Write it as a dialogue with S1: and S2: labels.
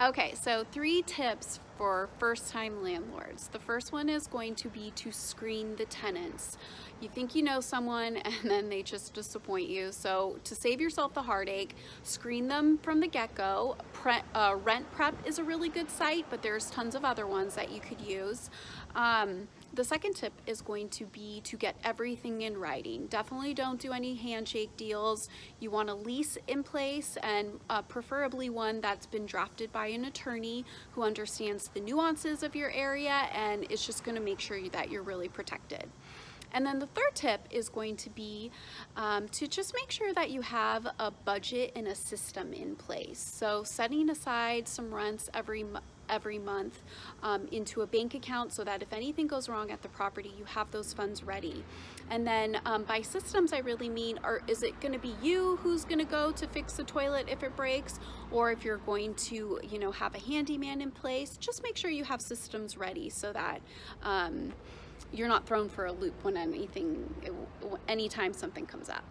S1: Okay, so 3 tips for first-time landlords. The first one is going to be to screen the tenants. You think you know someone and then they just disappoint you. So to save yourself the heartache, screen them from the get-go. Rent Prep is a really good site, but there's tons of other ones that you could use. The second tip is going to be to get everything in writing. Definitely don't do any handshake deals. You want a lease in place, and preferably one that's been drafted by an attorney who understands the nuances of your area and is just going to make sure that you're really protected. And then the third tip is going to be to just make sure that you have a budget and a system in place. So setting aside some rents every month into a bank account so that if anything goes wrong at the property, you have those funds ready. And then by systems, I really mean, is it going to be you who's going to go to fix the toilet if it breaks, or if you're going to, have a handyman in place? Just make sure you have systems ready so that you're not thrown for a loop when anytime something comes up.